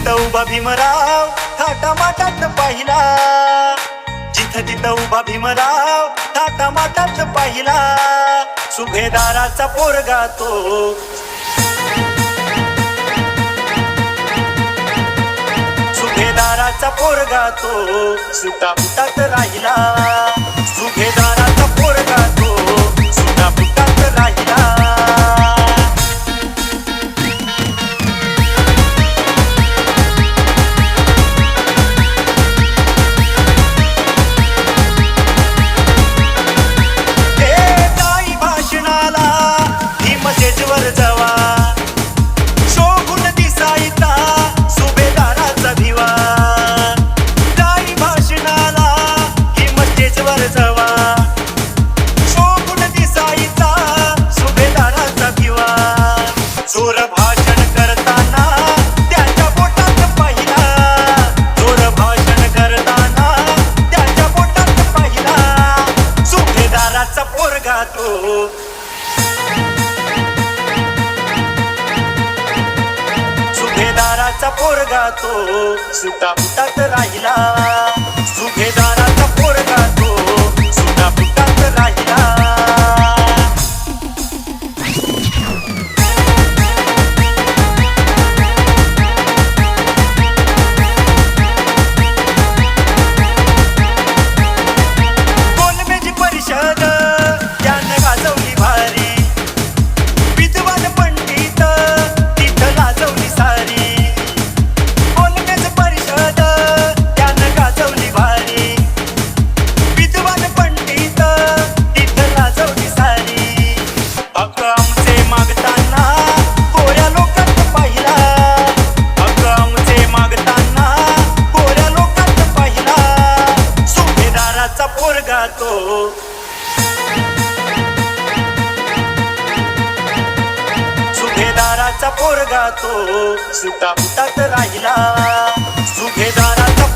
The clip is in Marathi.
जिथं उभा भीमराव थाटामाटात पाहिला, जिथं तिथं उभा भीमराव थाटामाटात पाहिला, सुभेदाराचा पोरगा तो, सुभेदाराचा पोरगा तो सुटापुटात राहिला, सुभेदाराचा पोरगा तो सुटापुटात राहिला. भीमसेजवर जवा शोभून दिसायचा सुभेदाराचा भिवा, जाई भाषणाला भीमसेजवर जवा शोभून दिसायचा सुभेदाराचा भिवा. जोर भाषण करताना त्याच्या बोटात पाहिला, जोर भाषण करताना त्याच्या बोटात पाहिला, सुभेदाराचा पोरगा तो, सुभेदाराचा पोरगा तो सुटापुटात राहिला, सुभेदाराचा पोरगा तो सुटापुटात राहिला. गोलमेज परिषद त्यानं गाजवली भारी, विद्वान पंडित तिथं लाजवली सारी. गोलमेज परिषद त्यानं गाजवली भारी, विद्वान पंडित तिथं लाजवली सारी. हक्क आमचे मागताना गोऱ्या लोकांत पाहिला, हक्क आमचे मागताना गोऱ्या लोकांत पाहिला, सुभेदाराचा पोरगा तो, सुभेदाराचा पोरगा तो सुटापुटात राहिला, सुभेदाराचा